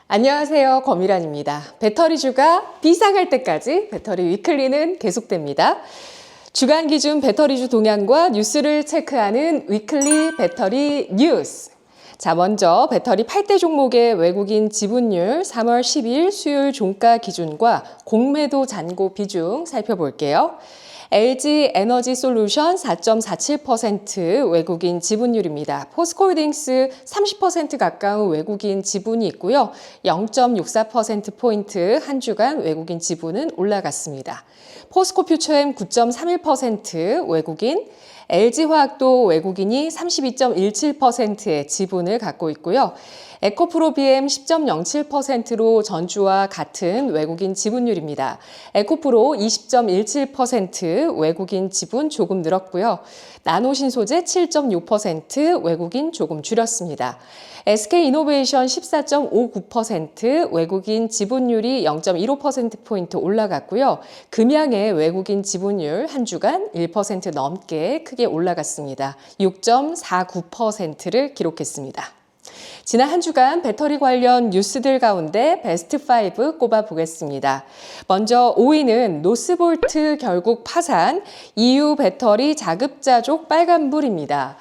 안녕하세요. 권미란입니다. 배터리주가 비상할 때까지 배터리 위클리는 계속됩니다. 주간 기준 배터리주 동향과 뉴스를 체크하는 위클리 배터리 뉴스. 자, 먼저 배터리 8대 종목의 외국인 지분율 3월 12일 수요일 종가 기준과 공매도 잔고 비중 살펴볼게요. LG 에너지 솔루션 4.47% 외국인 지분율입니다. 포스코홀딩스 30% 가까운 외국인 지분이 있고요. 0.64%포인트 한 주간 외국인 지분은 올라갔습니다. 포스코퓨처엠 9.31% 외국인, LG화학도 외국인이 32.17%의 지분을 갖고 있고요. 에코프로 BM 10.07%로 전주와 같은 외국인 지분율입니다. 에코프로 20.17% 외국인 지분 조금 늘었고요. 나노신소재 7.6% 외국인 조금 줄였습니다. SK이노베이션 14.59% 외국인 지분율이 0.15%포인트 올라갔고요. 금양의 외국인 지분율 한 주간 1% 넘게 크게 올라갔습니다. 6.49%를 기록했습니다. 지난 한 주간 배터리 관련 뉴스들 가운데 베스트 5 꼽아보겠습니다. 먼저 5위는 노스볼트 결국 파산, EU 배터리 자급자족 빨간불입니다.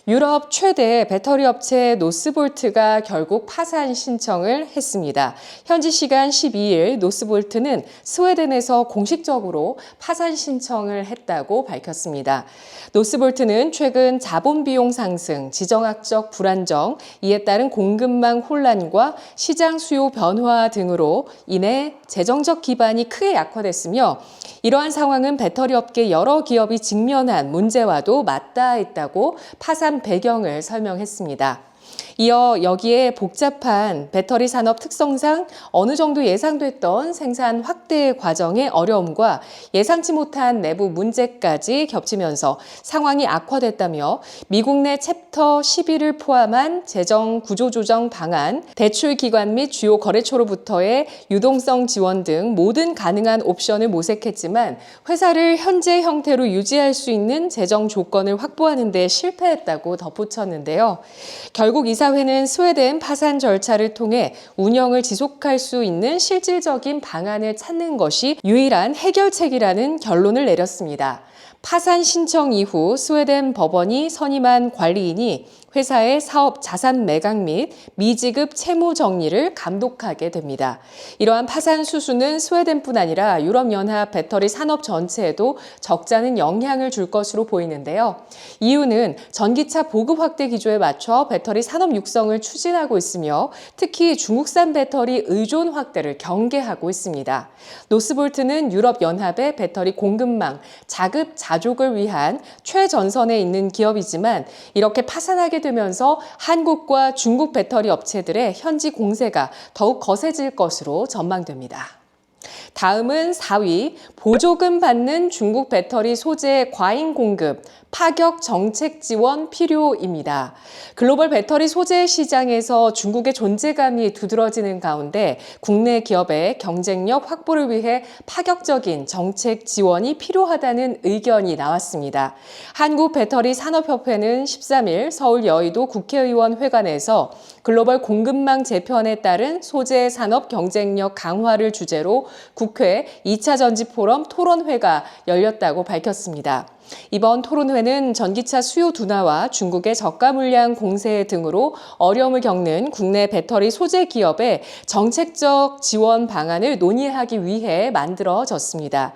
유럽 최대 배터리 업체 노스볼트가 결국 파산 신청을 했습니다. 현지 시간 12일 노스볼트는 스웨덴에서 공식적으로 파산 신청을 했다고 밝혔습니다. 노스볼트는 최근 자본 비용 상승, 지정학적 불안정, 이에 따른 공급망 혼란과 시장 수요 변화 등으로 인해 재정적 기반이 크게 약화됐으며 이러한 상황은 배터리 업계 여러 기업이 직면한 문제와도 맞닿아 있다고 파산 배경을 설명했습니다. 이어 여기에 복잡한 배터리 산업 특성상 어느 정도 예상됐던 생산 확대 과정의 어려움과 예상치 못한 내부 문제까지 겹치면서 상황이 악화됐다며 미국 내 챕터 11을 포함한 재정 구조조정 방안, 대출 기관 및 주요 거래처로부터의 유동성 지원 등 모든 가능한 옵션을 모색했지만 회사를 현재 형태로 유지할 수 있는 재정 조건을 확보하는 데 실패했다고 덧붙였는데요. 결국 이사회는 스웨덴 파산 절차를 통해 운영을 지속할 수 있는 실질적인 방안을 찾는 것이 유일한 해결책이라는 결론을 내렸습니다. 파산 신청 이후 스웨덴 법원이 선임한 관리인이 회사의 사업 자산 매각 및 미지급 채무 정리를 감독하게 됩니다. 이러한 파산 수순은 스웨덴뿐 아니라 유럽연합 배터리 산업 전체에도 적잖은 영향을 줄 것으로 보이는데요. 이유는 전기차 보급 확대 기조에 맞춰 배터리 산업 육성을 추진하고 있으며 특히 중국산 배터리 의존 확대를 경계하고 있습니다. 노스볼트는 유럽연합의 배터리 공급망 자급 자족을 위한 최전선에 있는 기업이지만 이렇게 파산하게 되면서 한국과 중국 배터리 업체들의 현지 공세가 더욱 거세질 것으로 전망됩니다. 다음은 4위, 보조금 받는 중국 배터리 소재 과잉 공급, 파격 정책 지원 필요입니다. 글로벌 배터리 소재 시장에서 중국의 존재감이 두드러지는 가운데 국내 기업의 경쟁력 확보를 위해 파격적인 정책 지원이 필요하다는 의견이 나왔습니다. 한국배터리산업협회는 13일 서울 여의도 국회의원 회관에서 글로벌 공급망 재편에 따른 소재 산업 경쟁력 강화를 주제로 국회 2차 전지 포럼 토론회가 열렸다고 밝혔습니다. 이번 토론회는 전기차 수요 둔화와 중국의 저가 물량 공세 등으로 어려움을 겪는 국내 배터리 소재 기업의 정책적 지원 방안을 논의하기 위해 만들어졌습니다.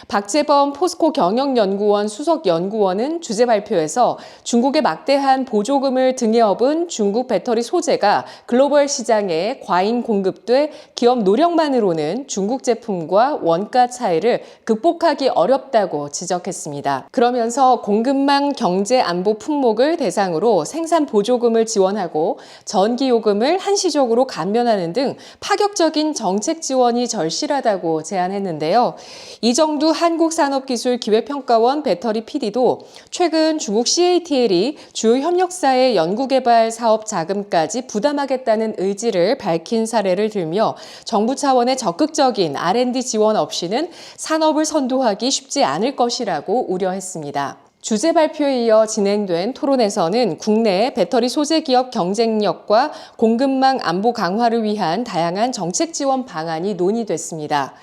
박재범 포스코 경영연구원 수석연구원은 주재 발표에서 중국의 막대한 보조금을 등에 업은 중국 배터리 소재가 글로벌 시장에 과잉 공급돼 기업 노력만으로는 중국 제품과 원가 차이를 극복하기 어렵다고 지적했습니다. 그러면서 공급망 경제 안보 품목을 대상으로 생산 보조금을 지원하고 전기요금을 한시적으로 감면하는 등 파격적인 정책 지원이 절실하다고 제안했는데요. 이정두 한국산업기술기획평가원 배터리 PD도 최근 중국 CATL이 주요 협력사의 연구개발 사업 자금까지 부담하겠다는 의지를 밝힌 사례를 들며 정부 차원의 적극적인 R&D 지원 없이는 산업을 선도하기 쉽지 않을 것이라고 우려했습니다. 주제 발표에 이어 진행된 토론에서는 국내 배터리 소재 기업 경쟁력과 공급망 안보 강화를 위한 다양한 정책 지원 방안이 논의됐습니다.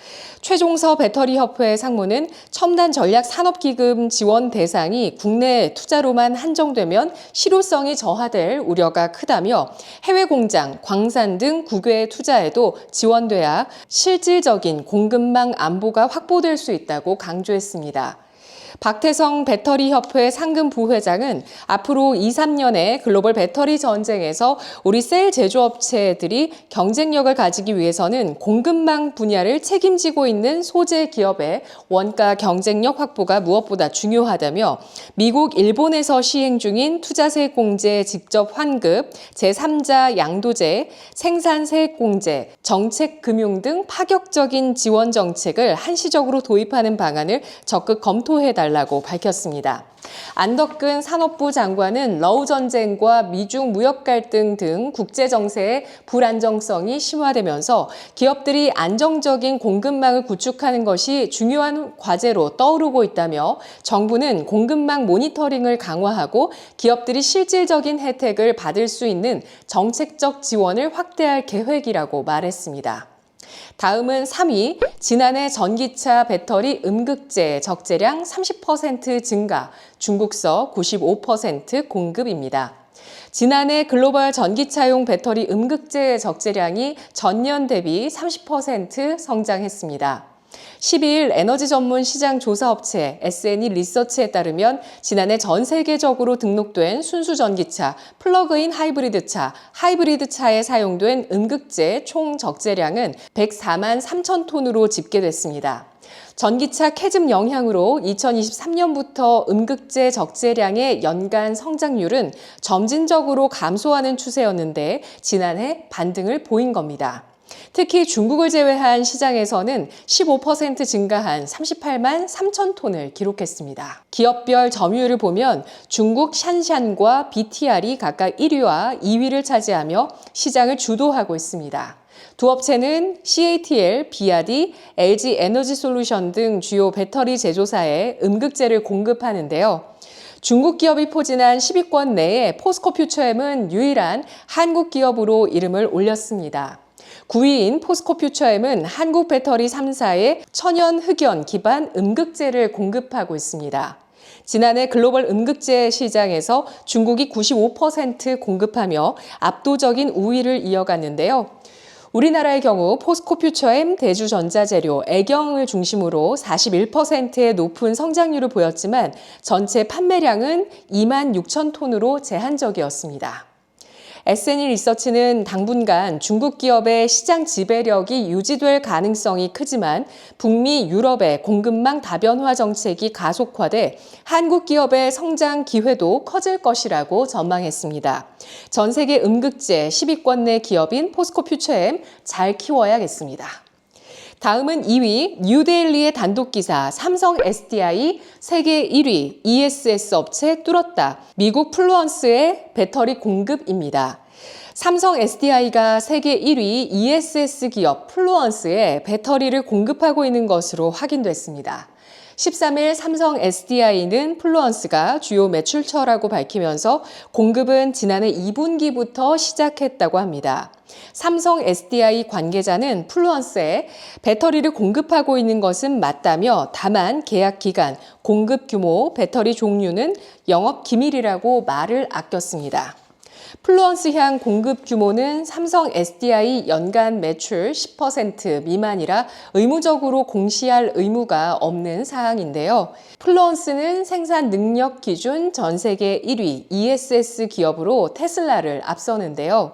최종서 배터리협회 상무는 첨단 전략 산업기금 지원 대상이 국내 투자로만 한정되면 실효성이 저하될 우려가 크다며 해외 공장, 광산 등 국외 투자에도 지원돼야 실질적인 공급망 안보가 확보될 수 있다고 강조했습니다. 박태성 배터리협회 상금 부회장은 앞으로 2, 3년의 글로벌 배터리 전쟁에서 우리 셀 제조업체들이 경쟁력을 가지기 위해서는 공급망 분야를 책임지고 있는 소재 기업의 원가 경쟁력 확보가 무엇보다 중요하다며 미국, 일본에서 시행 중인 투자세액 공제 직접 환급, 제3자 양도제, 생산세액 공제, 정책 금융 등 파격적인 지원 정책을 한시적으로 도입하는 방안을 적극 검토해달라고 밝혔습니다. 안덕근 산업부 장관은 러우 전쟁과 미중 무역 갈등 등 국제 정세의 불안정성이 심화되면서 기업들이 안정적인 공급망을 구축하는 것이 중요한 과제로 떠오르고 있다며 정부는 공급망 모니터링을 강화하고 기업들이 실질적인 혜택을 받을 수 있는 정책적 지원을 확대할 계획이라고 말했습니다. 다음은 3위, 지난해 전기차 배터리 음극재 적재량 30% 증가, 중국서 95% 공급입니다. 지난해 글로벌 전기차용 배터리 음극재 적재량이 전년 대비 30% 성장했습니다. 12일 에너지 전문 시장 조사업체 S&E 리서치에 따르면 지난해 전 세계적으로 등록된 순수 전기차, 플러그인 하이브리드차, 하이브리드차에 사용된 음극재 총 적재량은 104만 3천 톤으로 집계됐습니다. 전기차 캐즘 영향으로 2023년부터 음극재 적재량의 연간 성장률은 점진적으로 감소하는 추세였는데 지난해 반등을 보인 겁니다. 특히 중국을 제외한 시장에서는 15% 증가한 38만 3천 톤을 기록했습니다. 기업별 점유율을 보면 중국 샨샨과 BTR이 각각 1위와 2위를 차지하며 시장을 주도하고 있습니다. 두 업체는 CATL, 비아디, LG 에너지 솔루션 등 주요 배터리 제조사에 음극재를 공급하는데요. 중국 기업이 포진한 10위권 내에 포스코 퓨처엠은 유일한 한국 기업으로 이름을 올렸습니다. 9위인 포스코 퓨처엠은 한국 배터리 3사에 천연 흑연 기반 음극재를 공급하고 있습니다. 지난해 글로벌 음극재 시장에서 중국이 95% 공급하며 압도적인 우위를 이어갔는데요. 우리나라의 경우 포스코 퓨처엠, 대주전자재료, 애경을 중심으로 41%의 높은 성장률을 보였지만 전체 판매량은 2만 6천 톤으로 제한적이었습니다. S&E 리서치는 당분간 중국 기업의 시장 지배력이 유지될 가능성이 크지만 북미, 유럽의 공급망 다변화 정책이 가속화돼 한국 기업의 성장 기회도 커질 것이라고 전망했습니다. 전 세계 음극재 10위권 내 기업인 포스코 퓨처엠 잘 키워야겠습니다. 다음은 2위, 뉴데일리의 단독기사 삼성 SDI 세계 1위 ESS 업체 뚫었다. 미국 플루언스의 배터리 공급입니다. 삼성 SDI가 세계 1위 ESS 기업 플루언스에 배터리를 공급하고 있는 것으로 확인됐습니다. 13일 삼성 SDI는 플루언스가 주요 매출처라고 밝히면서 공급은 지난해 2분기부터 시작했다고 합니다. 삼성 SDI 관계자는 플루언스에 배터리를 공급하고 있는 것은 맞다며 다만 계약 기간, 공급 규모, 배터리 종류는 영업 기밀이라고 말을 아꼈습니다. 플루언스향 공급 규모는 삼성 SDI 연간 매출 10% 미만이라 의무적으로 공시할 의무가 없는 사항인데요. 플루언스는 생산 능력 기준 전 세계 1위 ESS 기업으로 테슬라를 앞서는데요.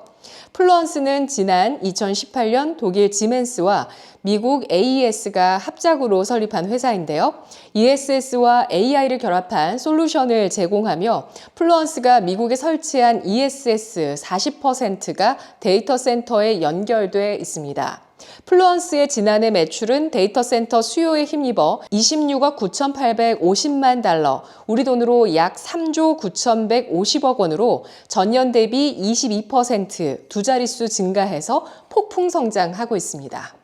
플루언스는 지난 2018년 독일 지멘스와 미국 AES가 합작으로 설립한 회사인데요. ESS와 AI를 결합한 솔루션을 제공하며 플루언스가 미국에 설치한 ESS 40%가 데이터 센터에 연결돼 있습니다. 플루언스의 지난해 매출은 데이터 센터 수요에 힘입어 26억 9,850만 달러, 우리 돈으로 약 3조 9,150억 원으로 전년 대비 22% 두 자릿수 증가해서 폭풍 성장하고 있습니다.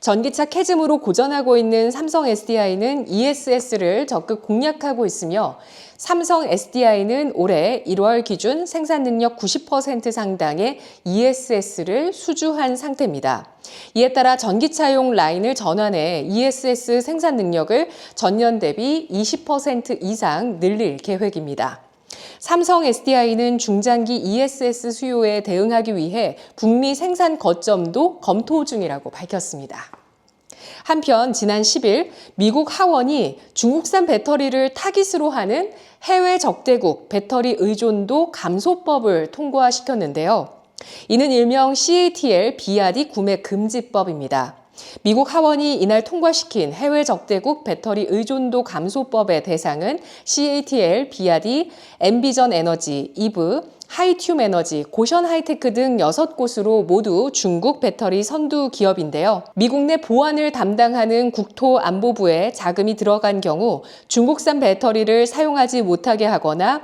전기차 캐즘으로 고전하고 있는 삼성 SDI는 ESS를 적극 공략하고 있으며 삼성 SDI는 올해 1월 기준 생산 능력 90% 상당의 ESS를 수주한 상태입니다. 이에 따라 전기차용 라인을 전환해 ESS 생산 능력을 전년 대비 20% 이상 늘릴 계획입니다. 삼성 SDI는 중장기 ESS 수요에 대응하기 위해 북미 생산 거점도 검토 중이라고 밝혔습니다. 한편 지난 10일 미국 하원이 중국산 배터리를 타깃으로 하는 해외 적대국 배터리 의존도 감소법을 통과시켰는데요. 이는 일명 CATL BRD 구매 금지법입니다. 미국 하원이 이날 통과시킨 해외 적대국 배터리 의존도 감소법의 대상은 CATL, BRD, 엠비전 에너지, 이브, 하이튠 에너지, 고션 하이테크 등 6곳으로 모두 중국 배터리 선두 기업인데요. 미국 내 보안을 담당하는 국토안보부에 자금이 들어간 경우 중국산 배터리를 사용하지 못하게 하거나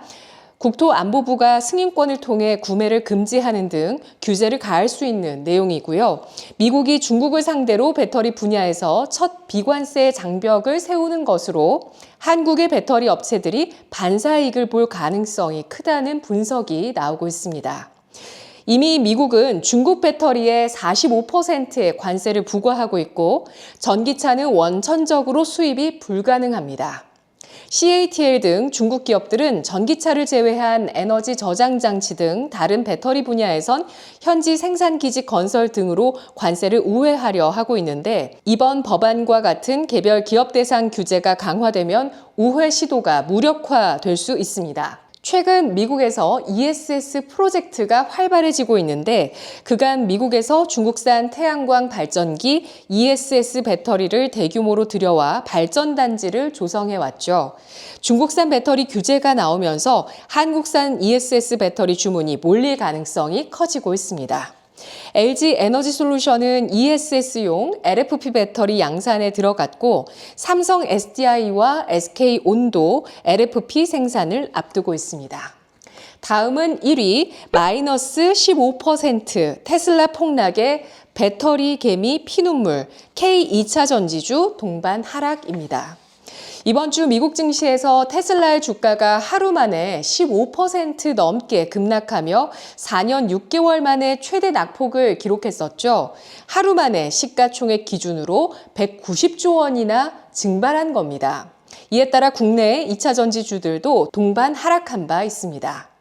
국토안보부가 승인권을 통해 구매를 금지하는 등 규제를 가할 수 있는 내용이고요. 미국이 중국을 상대로 배터리 분야에서 첫 비관세 장벽을 세우는 것으로 한국의 배터리 업체들이 반사이익을 볼 가능성이 크다는 분석이 나오고 있습니다. 이미 미국은 중국 배터리에 45%의 관세를 부과하고 있고 전기차는 원천적으로 수입이 불가능합니다. CATL 등 중국 기업들은 전기차를 제외한 에너지 저장 장치 등 다른 배터리 분야에선 현지 생산기지 건설 등으로 관세를 우회하려 하고 있는데 이번 법안과 같은 개별 기업 대상 규제가 강화되면 우회 시도가 무력화될 수 있습니다. 최근 미국에서 ESS 프로젝트가 활발해지고 있는데 그간 미국에서 중국산 태양광 발전기 ESS 배터리를 대규모로 들여와 발전단지를 조성해왔죠. 중국산 배터리 규제가 나오면서 한국산 ESS 배터리 주문이 몰릴 가능성이 커지고 있습니다. LG 에너지솔루션은 ESS용 LFP 배터리 양산에 들어갔고 삼성 SDI와 SK온도 LFP 생산을 앞두고 있습니다. 다음은 1위 마이너스 15% 테슬라 폭락에 배터리 개미 피눈물 K2차 전지주 동반 하락입니다. 이번 주 미국 증시에서 테슬라의 주가가 하루 만에 15% 넘게 급락하며 4년 6개월 만에 최대 낙폭을 기록했었죠. 하루 만에 시가총액 기준으로 190조 원이나 증발한 겁니다. 이에 따라 국내 2차 전지주들도 동반 하락한 바 있습니다.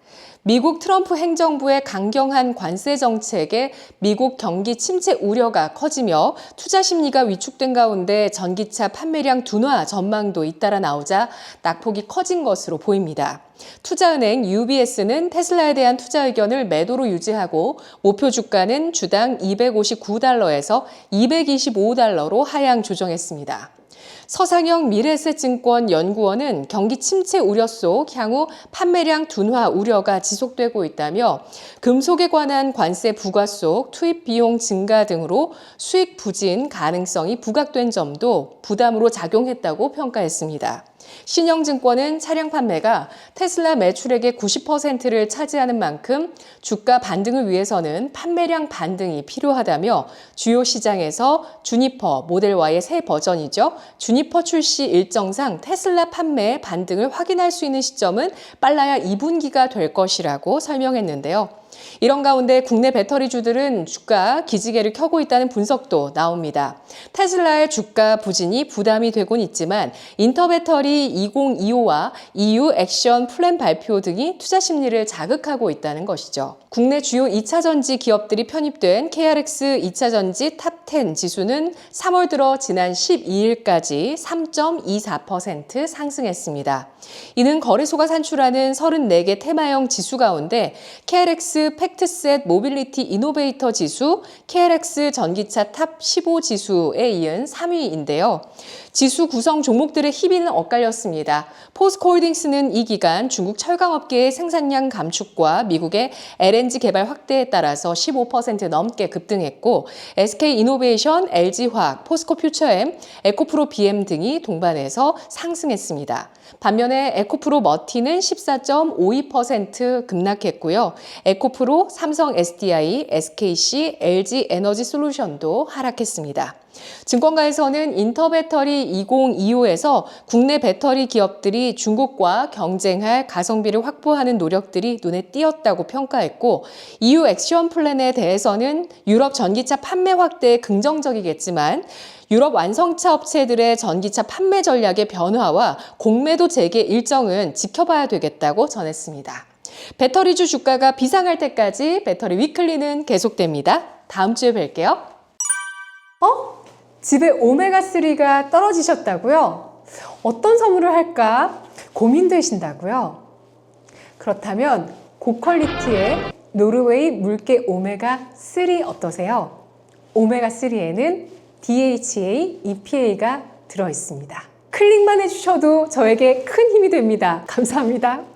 미국 트럼프 행정부의 강경한 관세 정책에 미국 경기 침체 우려가 커지며 투자 심리가 위축된 가운데 전기차 판매량 둔화 전망도 잇따라 나오자 낙폭이 커진 것으로 보입니다. 투자은행 UBS는 테슬라에 대한 투자 의견을 매도로 유지하고 목표 주가는 주당 259달러에서 225달러로 하향 조정했습니다. 서상영 미래에셋증권 연구원은 경기 침체 우려 속 향후 판매량 둔화 우려가 지속되고 있다며 금속에 관한 관세 부과 속 투입 비용 증가 등으로 수익 부진 가능성이 부각된 점도 부담으로 작용했다고 평가했습니다. 신영증권은 차량 판매가 테슬라 매출액의 90%를 차지하는 만큼 주가 반등을 위해서는 판매량 반등이 필요하다며 주요 시장에서 주니퍼 모델 Y의 새 버전이죠. 주니퍼 출시 일정상 테슬라 판매 반등을 확인할 수 있는 시점은 빨라야 2분기가 될 것이라고 설명했는데요. 이런 가운데 국내 배터리주들은 주가 기지개를 켜고 있다는 분석도 나옵니다. 테슬라의 주가 부진이 부담이 되곤 있지만 인터배터리 2025와 EU 액션 플랜 발표 등이 투자 심리를 자극하고 있다는 것이죠. 국내 주요 2차 전지 기업들이 편입된 KRX 2차 전지 탑10 지수는 3월 들어 지난 12일까지 3.24% 상승했습니다. 이는 거래소가 산출하는 34개 테마형 지수 가운데 KRX 팩트셋 모빌리티 이노베이터 지수, KRX 전기차 탑 15 지수에 이은 3위인데요. 지수 구성 종목들의 희비는 엇갈렸습니다. 포스코홀딩스는 이 기간 중국 철강업계의 생산량 감축과 미국의 LNG 개발 확대에 따라서 15% 넘게 급등했고 SK이노베이션, LG화학, 포스코퓨처엠, 에코프로 BM 등이 동반해서 상승했습니다. 반면에 에코프로 머티는 14.52% 급락했고요. 에코프로, 삼성 SDI, SKC, LG 에너지 솔루션도 하락했습니다. 증권가에서는 인터배터리 2025에서 국내 배터리 기업들이 중국과 경쟁할 가성비를 확보하는 노력들이 눈에 띄었다고 평가했고 EU 액션 플랜에 대해서는 유럽 전기차 판매 확대에 긍정적이겠지만 유럽 완성차 업체들의 전기차 판매 전략의 변화와 공매도 재개 일정은 지켜봐야 되겠다고 전했습니다. 배터리주 주가가 비상할 때까지 배터리 위클리는 계속됩니다. 다음 주에 뵐게요. 집에 오메가3가 떨어지셨다고요? 어떤 선물을 할까 고민되신다고요? 그렇다면 고퀄리티의 노르웨이 물개 오메가3 어떠세요? 오메가3에는 DHA, EPA가 들어있습니다. 클릭만 해주셔도 저에게 큰 힘이 됩니다. 감사합니다.